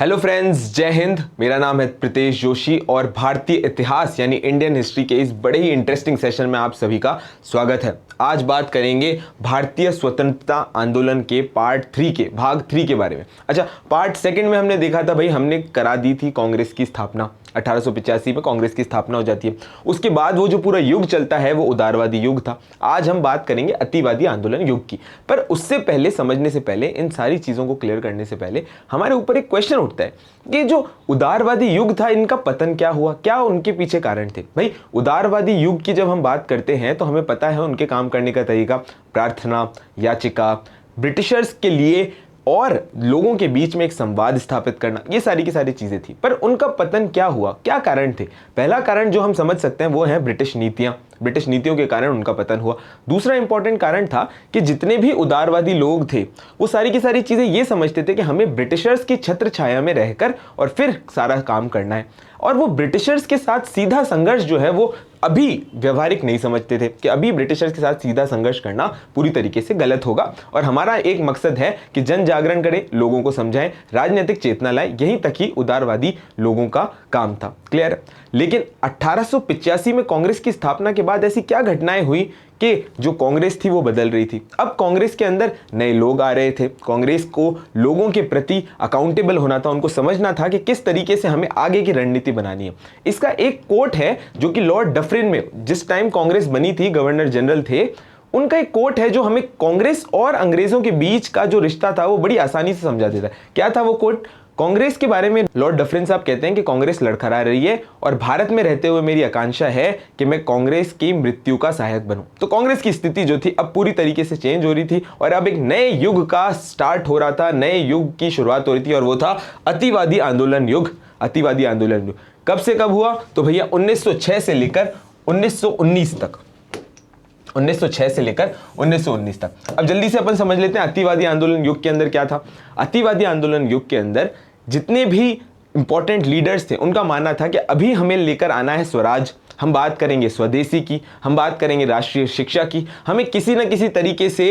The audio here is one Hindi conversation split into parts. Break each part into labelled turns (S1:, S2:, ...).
S1: हेलो फ्रेंड्स, जय हिंद। मेरा नाम है प्रीतेश जोशी और भारतीय इतिहास यानी इंडियन हिस्ट्री के इस बड़े ही इंटरेस्टिंग सेशन में आप सभी का स्वागत है। आज बात करेंगे भारतीय स्वतंत्रता आंदोलन के पार्ट 3 के भाग 3 के बारे में। अच्छा, पार्ट 2 में हमने देखा था भाई, हमने करा दी थी कांग्रेस की स्थापना। 1885 में कांग्रेस की स्थापना हो जाती है। उसके बाद वो जो पूरा युग चलता है वो उदारवादी युग था। आज हम बात करेंगे अतिवादी आंदोलन युग की। पर उससे पहले, समझने से पहले, इन सारी चीज़ों को क्लियर करने से पहले हमारे ऊपर एक क्वेश्चन उठता है कि जो उदारवादी युग था, इनका पतन क्या हुआ, क्या उनके पीछे कारण थे। भाई, उदारवादी युग की जब हम बात करते हैं तो हमें पता है उनके काम करने का तरीका, प्रार्थना, याचिका, ब्रिटिशर्स के लिए और लोगों के बीच में एक संवाद स्थापित करना, ये सारी की सारी चीजें थी। पर उनका पतन क्या हुआ, क्या कारण थे? पहला कारण जो हम समझ सकते हैं वो है ब्रिटिश नीतियां। ब्रिटिश नीतियों के कारण उनका पतन हुआ। दूसरा इंपॉर्टेंट कारण था कि जितने भी उदारवादी लोग थे वो सारी की सारी चीजें ये समझते थे कि हमें ब्रिटिशर्स की छत्र छाया में रहकर और फिर सारा काम करना है। और वो ब्रिटिशर्स के साथ सीधा संघर्ष जो है वो अभी व्यवहारिक नहीं समझते थे कि अभी ब्रिटिशर्स के साथ सीधा संघर्ष करना पूरी तरीके से गलत होगा। और हमारा एक मकसद है कि जन जागरण करें, लोगों को समझाएं, राजनीतिक चेतना लाएं। यहीं तक ही उदारवादी लोगों का काम था। क्लियर? लेकिन 1885 में कांग्रेस की स्थापना के बाद ऐसी क्या घटनाएं हुई कि जो कांग्रेस थी वो बदल रही थी। अब कांग्रेस के अंदर नए लोग आ रहे थे। कांग्रेस को लोगों के प्रति अकाउंटेबल होना था, उनको समझना था कि किस तरीके से हमें आगे की रणनीति बनानी है। इसका एक कोट है जो कि लॉर्ड डफरिन में, जिस टाइम कांग्रेस बनी थी, गवर्नर जनरल थे, उनका एक कोट है जो हमें कांग्रेस और अंग्रेजों के बीच का जो रिश्ता था वो बड़ी आसानी से समझा देता है। क्या था वो कोट? कांग्रेस के बारे में लॉर्ड डफरिन साहब कहते हैं कि कांग्रेस लड़खड़ा रही है और भारत में रहते हुए मेरी आकांक्षा है कि मैं कांग्रेस की मृत्यु का सहायक बनूं। तो कांग्रेस की स्थिति जो थी अब पूरी तरीके से चेंज हो रही थी और अब एक नए युग का स्टार्ट हो रहा था, नए युग की शुरुआत हो रही थी और वो था अतिवादी आंदोलन युग। अतिवादी आंदोलन युग कब से कब हुआ? तो भैया 1906 से लेकर 1919 तक। 1906 से लेकर 1919 तक। अब जल्दी से अपन समझ लेते हैं अतिवादी आंदोलन युग के अंदर क्या था। अतिवादी आंदोलन युग के अंदर जितने भी इंपॉर्टेंट लीडर्स थे उनका मानना था कि अभी हमें लेकर आना है स्वराज। हम बात करेंगे स्वदेशी की, हम बात करेंगे राष्ट्रीय शिक्षा की। हमें किसी न किसी तरीके से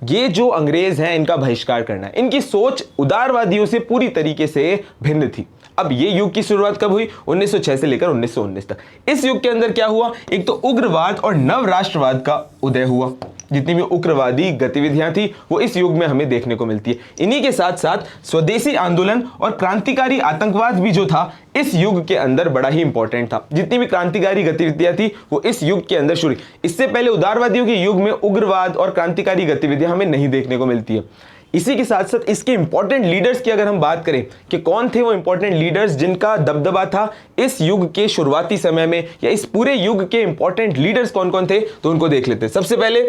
S1: ये जो अंग्रेज हैं इनका बहिष्कार करना है। इनकी सोच उदारवादियों से पूरी तरीके से भिन्न थी। अब ये युग की शुरुआत कब हुई? 1906 से लेकर 1919 तक। इस युग के अंदर क्या हुआ? एक तो उग्रवाद और नव राष्ट्रवाद का उदय हुआ। जितनी भी उग्रवादी गतिविधियां थी वो इस युग में हमें देखने को मिलती है। इन्हीं के साथ साथ स्वदेशी आंदोलन और क्रांतिकारी आतंकवाद भी जो था इस युग के अंदर बड़ा ही इंपॉर्टेंट था। जितनी भी क्रांतिकारी गतिविधियां थी वो इस युग के अंदर शुरू। इससे पहले उदारवादियों के युग में उग्रवाद और क्रांतिकारी गतिविधियां हमें नहीं देखने को मिलती है। इसी के साथ साथ इसके इंपॉर्टेंट लीडर्स की अगर हम बात करें कि कौन थे वो इंपॉर्टेंट लीडर्स जिनका दबदबा था इस युग के शुरुआती समय में, या इस पूरे युग के इंपॉर्टेंट लीडर्स कौन कौन थे, तो उनको देख लेते हैं। सबसे पहले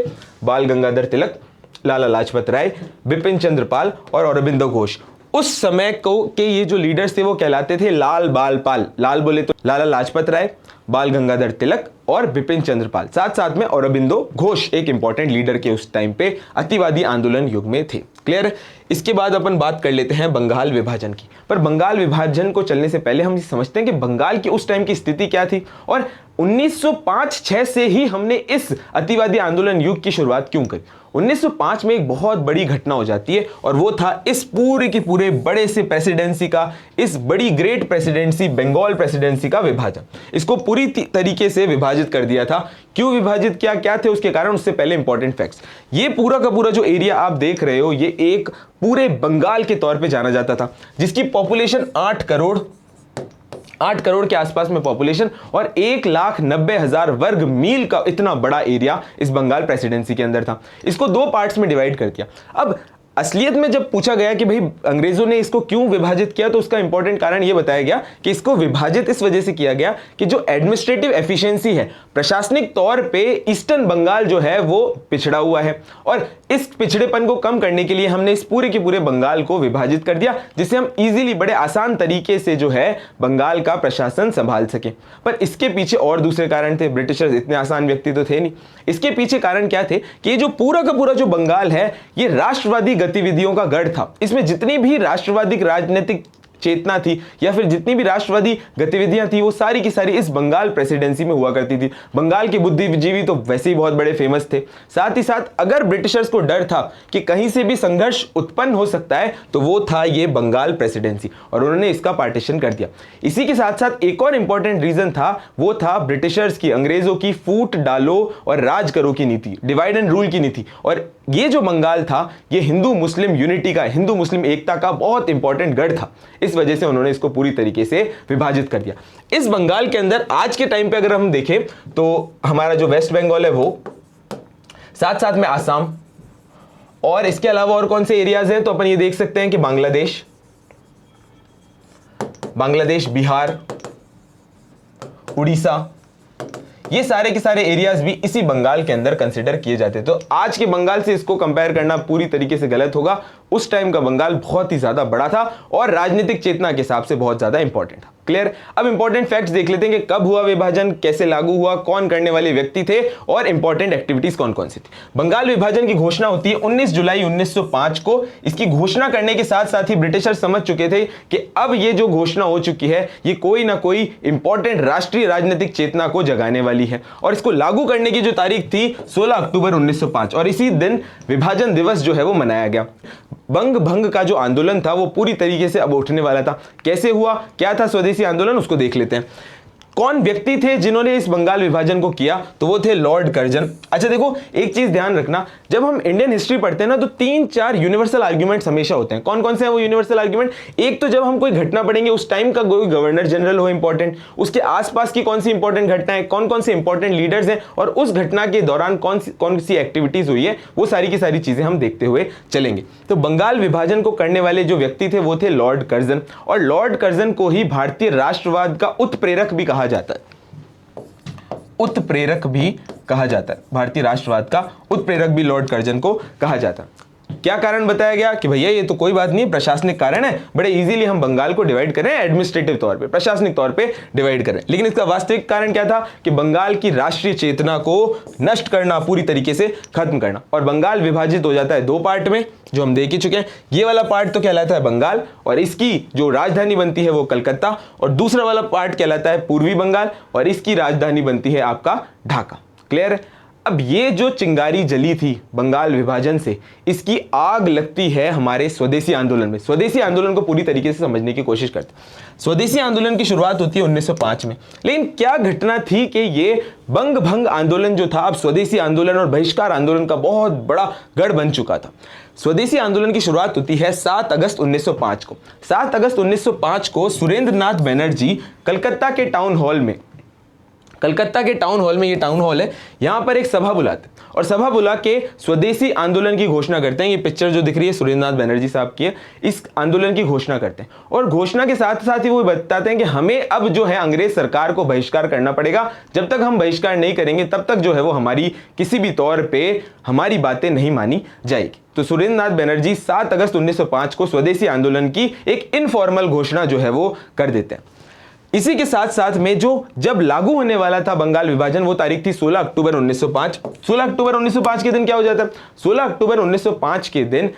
S1: बाल गंगाधर तिलक, लाला लाजपत राय, बिपिन चंद्र पाल और अरबिंदो घोष। उस समय को के ये जो लीडर्स थे वो कहलाते थे लाल बाल पाल। लाल बोले तो लाला लाजपत राय, बाल गंगाधर तिलक और बिपिन चंद्र पाल, साथ साथ में अरबिंदो घोष एक इंपॉर्टेंट लीडर के उस टाइम पे अतिवादी आंदोलन युग में थे। क्लियर? इसके बाद अपन बात कर लेते हैं बंगाल विभाजन की। पर बंगाल विभाजन को चलने से पहले हम समझते हैं कि बंगाल की उस टाइम की स्थिति क्या थी और 1905-06 से ही हमने इस अतिवादी आंदोलन युग की शुरुआत क्यों करी। 1905 में एक बहुत बड़ी घटना हो जाती है और वो था इस पूरे के पूरे बड़े से प्रेसिडेंसी का, इस बड़ी ग्रेट प्रेसिडेंसी बंगाल प्रेसिडेंसी का विभाजन। इसको पूरी तरीके से विभाजित कर दिया था। क्यों विभाजित किया, क्या थे उसके कारण? उससे पहले इंपॉर्टेंट फैक्ट्स। ये पूरा का पूरा जो एरिया आप देख रहे हो ये एक पूरे बंगाल के तौर पे जाना जाता था, जिसकी पॉपुलेशन 8 करोड़ के आसपास में पॉपुलेशन और 1,90,000 वर्ग मील का इतना बड़ा एरिया इस बंगाल प्रेसिडेंसी के अंदर था। इसको 2 पार्ट्स में डिवाइड कर दिया। अब असलियत में जब पूछा गया कि भाई अंग्रेजों ने इसको क्यों विभाजित किया, तो उसका इंपॉर्टेंट कारण यह बताया गया कि इसको विभाजित इस वजह से किया गया कि जो एडमिनिस्ट्रेटिव एफिशिएंसी है, प्रशासनिक तौर पे ईस्टर्न बंगाल जो है वो पिछड़ा हुआ है और इस पिछड़ेपन को कम करने के लिए हमने इस पूरे के पूरे बंगाल को विभाजित कर दिया, जिससे हम इजीली बड़े आसान तरीके से जो है बंगाल का प्रशासन संभाल सके। पर इसके पीछे और दूसरे कारण थे। ब्रिटिशर्स इतने आसान व्यक्ति तो थे नहीं। इसके पीछे कारण क्या थे कि ये जो पूरा का पूरा जो बंगाल है ये राष्ट्रवादी गतिविधियों का गढ़ था। इसमें जितनी भी राष्ट्रवादी राजनीतिक चेतना थी या फिर जितनी भी राष्ट्रवादी गतिविधियां थी वो सारी की सारी इस बंगाल प्रेसिडेंसी में हुआ करती थी। बंगाल के बुद्धिजीवी तो वैसे ही बहुत बड़े फेमस थे। साथ ही साथ अगर ब्रिटिशर्स को डर था कि कहीं से भी संघर्ष उत्पन्न हो सकता है तो वो था ये बंगाल प्रेसिडेंसी, और उन्होंने इसका पार्टीशन कर दिया। इसी के साथ साथ एक और इंपॉर्टेंट रीजन था, वो था ब्रिटिशर्स की, अंग्रेजों की फूट डालो और राज करो की नीति, डिवाइड एंड रूल की नीति। और ये जो बंगाल था ये हिंदू मुस्लिम यूनिटी का, हिंदू मुस्लिम एकता का बहुत इंपॉर्टेंट गढ़ था। इस वजह से उन्होंने इसको पूरी तरीके से विभाजित कर दिया। इस बंगाल के अंदर आज के टाइम पे अगर हम देखें तो हमारा जो वेस्ट बंगाल है वो, साथ साथ में आसाम, और इसके अलावा और कौन से एरियाज हैं तो अपन ये देख सकते हैं कि बांग्लादेश, बिहार, उड़ीसा, ये सारे के सारे एरियाज भी इसी बंगाल के अंदर कंसिडर किए जाते हैं। तो आज के बंगाल से इसको कंपेयर करना पूरी तरीके से गलत होगा। उस टाइम का बंगाल बहुत ही ज्यादा बड़ा था और राजनीतिक चेतना के हिसाब से बहुत ज्यादा इंपॉर्टेंट था। क्लियर। अब इंपॉर्टेंट फैक्ट्स देख लेते हैं कि कब हुआ विभाजन, कैसे लागू हुआ, कौन करने वाले व्यक्ति थे और इंपॉर्टेंट एक्टिविटीज कौन कौन सी थी। बंगाल विभाजन की घोषणा होती है 19 जुलाई 1905 को। इसकी घोषणा करने के साथ साथ ही ब्रिटिशर समझ चुके थे कि अब ये जो घोषणा हो चुकी है ये कोई ना कोई इंपॉर्टेंट राष्ट्रीय राजनीतिक चेतना को जगाने वाली है, और इसको लागू करने की जो तारीख थी 16 अक्टूबर 1905, और इसी दिन विभाजन दिवस जो है वो मनाया गया। बंग भंग का जो आंदोलन था वो पूरी तरीके से अब उठने वाला था। कैसे हुआ, क्या था स्वदेशी आंदोलन, उसको देख लेते हैं। कौन व्यक्ति थे जिन्होंने इस बंगाल विभाजन को किया, तो वो थे लॉर्ड कर्जन। अच्छा देखो, एक चीज ध्यान रखना, जब हम इंडियन हिस्ट्री पढ़ते हैं ना तो 3-4 यूनिवर्सल आर्ग्यूमेंट्स हमेशा होते हैं। कौन कौन से हैं वो यूनिवर्सल आर्ग्यूमेंट? एक तो जब हम कोई घटना पढ़ेंगे उस टाइम का कोई गवर्नर जनरल हो इंपॉर्टेंट, उसके आसपास की कौन सी इंपॉर्टेंट घटनाएं, कौन कौन से इंपॉर्टेंट लीडर्स हैं और उस घटना के दौरान कौन सी एक्टिविटीज हुई है, वो सारी की सारी चीजें हम देखते हुए चलेंगे। तो बंगाल विभाजन को करने वाले जो व्यक्ति थे वो थे लॉर्ड कर्जन, और लॉर्ड कर्जन को ही भारतीय राष्ट्रवाद का उत्प्रेरक भी कहा जाता है। उत्प्रेरक भी कहा जाता है, भारतीय राष्ट्रवाद का उत्प्रेरक भी लॉर्ड कर्जन को कहा जाता है। क्या कारण बताया गया कि भैया ये तो कोई बात नहीं, प्रशासनिक कारण है, बड़े इजीली हम बंगाल को डिवाइड करें, एडमिनिस्ट्रेटिव तौर पे, प्रशासनिक तौर पे डिवाइड करें। लेकिन इसका वास्तविक कारण क्या था कि बंगाल की राष्ट्रीय चेतना को नष्ट करना, पूरी तरीके से खत्म करना। और बंगाल विभाजित हो जाता है 2 पार्ट में, जो हम देख ही चुके हैं। ये वाला पार्ट तो कहलाता है बंगाल और इसकी जो राजधानी बनती है वो कलकत्ता, और दूसरा वाला पार्ट कहलाता है पूर्वी बंगाल और इसकी राजधानी बनती है आपका ढाका। क्लियर है। अब ये जो चिंगारी जली थी बंगाल विभाजन से, इसकी आग लगती है हमारे स्वदेशी आंदोलन में। स्वदेशी आंदोलन को पूरी तरीके से समझने की कोशिश करते हैं। स्वदेशी आंदोलन की शुरुआत होती है 1905 में, लेकिन क्या घटना थी कि ये बंग भंग आंदोलन जो था अब स्वदेशी आंदोलन और बहिष्कार आंदोलन का बहुत बड़ा गढ़ बन चुका था। स्वदेशी आंदोलन की शुरुआत होती है 7 अगस्त 1905 को। 7 अगस्त 1905 को सुरेंद्र नाथ बनर्जी कलकत्ता के टाउन हॉल में, ये टाउन हॉल है, यहां पर एक सभा बुलाते और सभा बुला के स्वदेशी आंदोलन की घोषणा करते हैं। ये पिक्चर जो दिख रही है सुरेंद्र नाथ बनर्जी साहब की है, इस आंदोलन की घोषणा करते हैं और घोषणा के साथ साथ ही वो बताते हैं कि हमें अब जो है अंग्रेज सरकार को बहिष्कार करना पड़ेगा। जब तक हम बहिष्कार नहीं करेंगे तब तक जो है वो हमारी किसी भी तौर पे हमारी बातें नहीं मानी जाएगी। तो सुरेंद्र नाथ बनर्जी 7 अगस्त 1905 को स्वदेशी आंदोलन की एक इनफॉर्मल घोषणा जो है वो कर देते हैं। इसी के साथ साथ में जो जब लागू होने वाला था बंगाल विभाजन, वो तारीख थी 16 अक्टूबर 1905। 16 अक्टूबर 1905 के दिन क्या हो जाता है? 16 अक्टूबर 1905 के दिन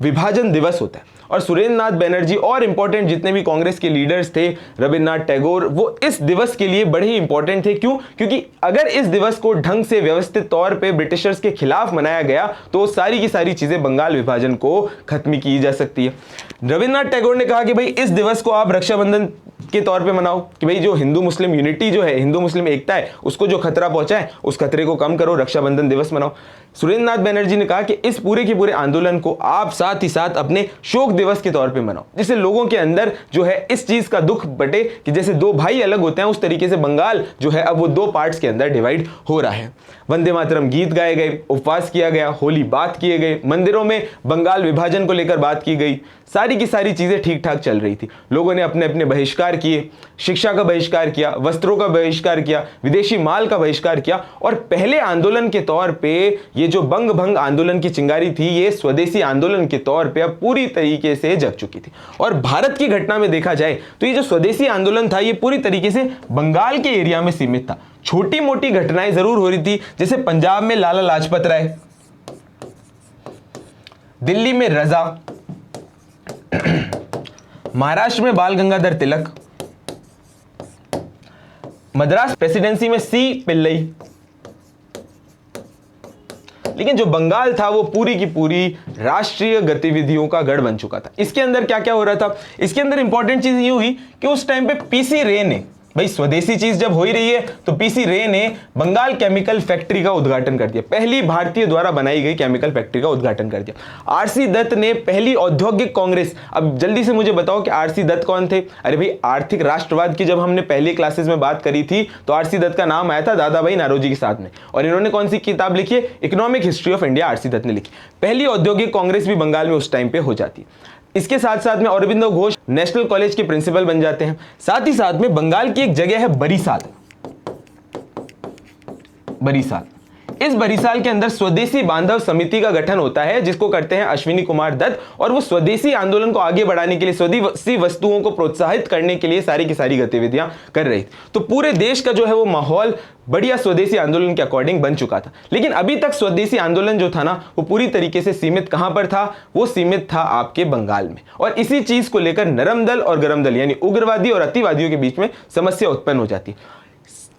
S1: विभाजन दिवस होता है और सुरेंद्र नाथ बनर्जी और इंपॉर्टेंट जितने भी कांग्रेस के लीडर्स थे, रविन्द्रनाथ टैगोर, वो इस दिवस के लिए बड़े ही इंपॉर्टेंट थे। क्यों? क्योंकि अगर इस दिवस को ढंग से व्यवस्थित तौर पे ब्रिटिशर्स के खिलाफ मनाया गया तो सारी की सारी चीजें बंगाल विभाजन को खत्म की जा सकती है। रविन्द्रनाथ टैगोर ने कहा कि भाई इस दिवस को आप रक्षाबंधन के तौर पे मनाओ, कि भाई जो हिंदू मुस्लिम यूनिटी जो है, हिंदू मुस्लिम एकता है, उसको जो खतरा पहुंचा है उस खतरे को कम करो, रक्षाबंधन दिवस मनाओ। सुरेंद्र नाथ बनर्जी ने कहा कि इस पूरे के पूरे आंदोलन को आप साथ ही साथ अपने शोक दिवस के तौर पे मनाओ, जिससे लोगों के अंदर जो है इस चीज का दुख बटे कि जैसे 2 भाई अलग होते हैं उस तरीके से बंगाल जो है अब वो 2 पार्ट्स के अंदर डिवाइड हो रहा है। वंदे मातरम गीत गाए गए, उपवास किया गया, होली बात किए गए, मंदिरों में बंगाल विभाजन को लेकर बात की गई, सारी की सारी चीजें ठीक ठाक चल रही थी। लोगों ने अपने अपने बहिष्कार किए, शिक्षा का बहिष्कार किया, वस्त्रों का बहिष्कार किया, विदेशी माल का बहिष्कार किया और पहले आंदोलन के तौर पे ये जो बंग भंग आंदोलन की चिंगारी थी ये स्वदेशी आंदोलन के तौर पे अब पूरी तरीके से जग चुकी थी। और भारत की घटना में देखा जाए तो ये जो स्वदेशी आंदोलन था ये पूरी तरीके से बंगाल के एरिया में सीमित था। छोटी मोटी घटनाएं जरूर हो रही थी, जैसे पंजाब में लाला लाजपत राय, दिल्ली में रजा, महाराष्ट्र में बाल गंगाधर तिलक, मद्रास प्रेसिडेंसी में सी पिल्लई। लेकिन जो बंगाल था वो पूरी की पूरी राष्ट्रीय गतिविधियों का गढ़ बन चुका था। इसके अंदर क्या क्या हो रहा था, इसके अंदर इंपॉर्टेंट चीज ये हुई कि उस टाइम पे पीसी रे ने, भाई स्वदेशी चीज जब हो ही रही है तो पीसी रे ने बंगाल केमिकल फैक्ट्री का उद्घाटन कर दिया। पहली भारतीय द्वारा बनाई गई केमिकल फैक्ट्री का उद्घाटन कर दिया। आरसी दत्त ने पहली औद्योगिक कांग्रेस, अब जल्दी से मुझे बताओ कि आरसी दत्त कौन थे। अरे भाई, आर्थिक राष्ट्रवाद की जब हमने पहली क्लासेस में बात करी थी तो आरसी दत्त का नाम आया था दादा भाई नारोजी के साथ में, और इन्होंने कौन सी किताब लिखी है, economic history of India, RC Dutt ने लिखी। पहली औद्योगिक कांग्रेस भी बंगाल में उस टाइम पे हो जाती है। इसके साथ साथ में अरविंदो घोष नेशनल कॉलेज के प्रिंसिपल बन जाते हैं। साथ ही साथ में बंगाल की एक जगह है बरीसाल। बरीसाल, इस बरीसाल के अंदर स्वदेशी बांधव समिति का गठन होता है, जिसको करते हैं अश्विनी कुमार दत्त, और वो स्वदेशी आंदोलन को आगे बढ़ाने के लिए, स्वदेशी वस्तुओं को प्रोत्साहित करने के लिए सारी की सारी गतिविधियां कर रही थी। तो पूरे देश का जो है वो माहौल बढ़िया स्वदेशी आंदोलन के अकॉर्डिंग बन चुका था। लेकिन अभी तक स्वदेशी आंदोलन जो था ना, वो पूरी तरीके से सीमित कहां पर था, वो सीमित था आपके बंगाल में। और इसी चीज को लेकर नरम दल और गरम दल यानी उग्रवादी और अतिवादियों के बीच में समस्या उत्पन्न हो जाती है।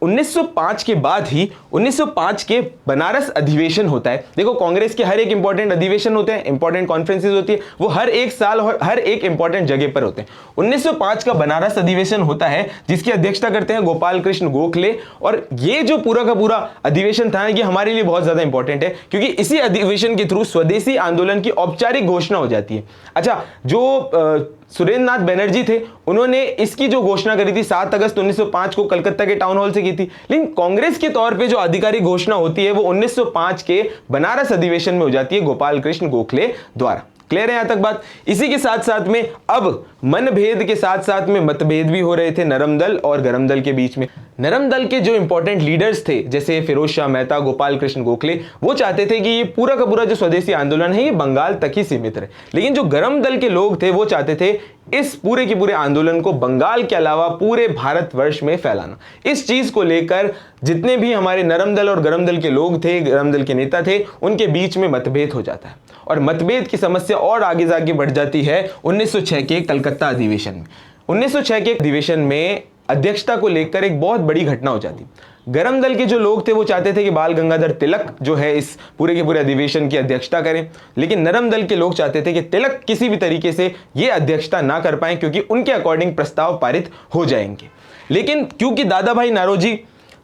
S1: 1905 के बाद ही 1905 के बनारस अधिवेशन होता है। देखो, कांग्रेस के हर एक इंपॉर्टेंट अधिवेशन होते हैं, इंपॉर्टेंट कॉन्फ्रेंसेस होती है, वो हर एक साल और हर एक इंपॉर्टेंट जगह पर होते हैं। 1905 का बनारस अधिवेशन होता है, जिसकी अध्यक्षता करते हैं गोपाल कृष्ण गोखले। और ये जो पूरा का पूरा अधिवेशन था, ये हमारे लिए बहुत ज्यादा इंपॉर्टेंट है, क्योंकि इसी अधिवेशन के थ्रू स्वदेशी आंदोलन की औपचारिक घोषणा हो जाती है। अच्छा, जो सुरेंद्र नाथ बनर्जी थे, उन्होंने इसकी जो घोषणा करी थी 7 अगस्त 1905 को कलकत्ता के टाउन हॉल से की थी। लेकिन कांग्रेस के तौर पे जो आधिकारिक घोषणा होती है वो 1905 के बनारस अधिवेशन में हो जाती है गोपाल कृष्ण गोखले द्वारा। क्लियर है यहां तक बात। इसी के साथ साथ में अब मनभेद के साथ साथ में मतभेद भी हो रहे थे नरम दल और गरम दल के बीच में। नरम दल के जो इंपॉर्टेंट लीडर्स थे, जैसे फिरोज शाह मेहता, गोपाल कृष्ण गोखले, वो चाहते थे कि ये पूरा का पूरा जो स्वदेशी आंदोलन है ये बंगाल तक ही सीमित रहे। लेकिन जो गरम दल के लोग थे वो चाहते थे इस पूरे के पूरे आंदोलन को बंगाल के अलावा पूरे भारतवर्ष में फैलाना। इस चीज को लेकर जितने भी हमारे नरम दल और गरम दल के लोग थे, गरम दल के नेता थे, उनके बीच में मतभेद हो जाता है। और मतभेद की समस्या और आगे जाके बढ़ जाती है 1906 के कलकत्ता अधिवेशन में। 1906 के अधिवेशन में अध्यक्षता को लेकर एक बहुत बड़ी घटना हो जाती। गरम दल के जो लोग थे वो चाहते थे कि बाल गंगाधर तिलक जो है इस पूरे के पूरे अधिवेशन की अध्यक्षता करें, लेकिन नरम दल के लोग चाहते थे कि तिलक किसी भी तरीके से ये अध्यक्षता ना कर पाए, क्योंकि उनके अकॉर्डिंग प्रस्ताव पारित हो जाएंगे। लेकिन क्योंकि दादा भाई नारोजी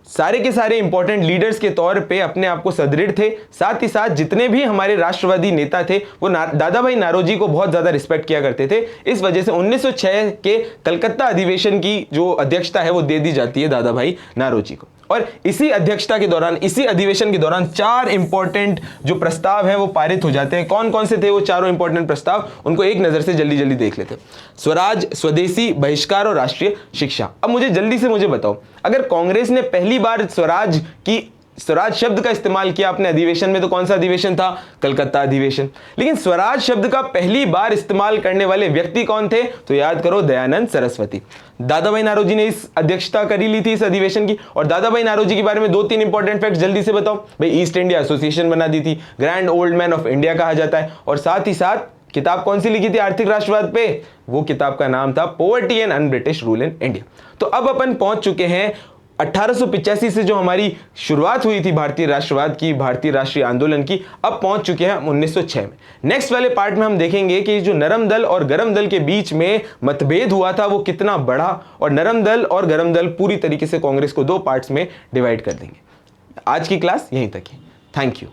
S1: सारे के सारे इंपॉर्टेंट लीडर्स के तौर पे अपने आप को सुदृढ़ थे, साथ ही साथ जितने भी हमारे राष्ट्रवादी नेता थे वो दादा भाई नारोजी को बहुत ज्यादा रिस्पेक्ट किया करते थे। इस वजह से 1906 के कलकत्ता अधिवेशन की जो अध्यक्षता है वो दे दी जाती है दादा भाई नारोजी को। और इसी अध्यक्षता के दौरान, इसी अधिवेशन के दौरान 4 इंपॉर्टेंट जो प्रस्ताव हैं वो पारित हो जाते हैं। कौन कौन से थे वो चारों इंपॉर्टेंट प्रस्ताव, उनको एक नजर से जल्दी जल्दी देख लेते हैं। स्वराज, स्वदेशी, बहिष्कार और राष्ट्रीय शिक्षा। अब मुझे जल्दी से मुझे बताओ, अगर कांग्रेस ने पहली बार स्वराज शब्द का इस्तेमाल किया अपने अधिवेशन में तो कौन सा अधिवेशन था? कलकत्ता अधिवेशन। लेकिन स्वराज शब्द का पहली बार इस्तेमाल करने वाले व्यक्ति कौन थे? तो याद करो, दयानंद सरस्वती। दादा भाई नारोजी ने इस अध्यक्षता करी ली थी इस अधिवेशन की। और दादा भाई नारोजी के बारे में 2-3 इंपॉर्टेंट फैक्ट्स जल्दी से बताओ। भाई, ईस्ट इंडिया एसोसिएशन बना दी थी, grand old man of India कहा जाता है, और साथ ही साथ किताब कौन सी लिखी थी आर्थिक राष्ट्रवाद पे? वो किताब का नाम था poverty and un British rule in India. तो अब अपन पहुंच चुके हैं 1885 से जो हमारी शुरुआत हुई थी भारतीय राष्ट्रवाद की, भारतीय राष्ट्रीय आंदोलन की, अब पहुंच चुके हैं 1906 में। नेक्स्ट वाले पार्ट में हम देखेंगे कि जो नरम दल और गरम दल के बीच में मतभेद हुआ था वो कितना बड़ा, और नरम दल और गरम दल पूरी तरीके से कांग्रेस को 2 पार्ट्स में डिवाइड कर देंगे। आज की क्लास यहीं तक है। Thank you.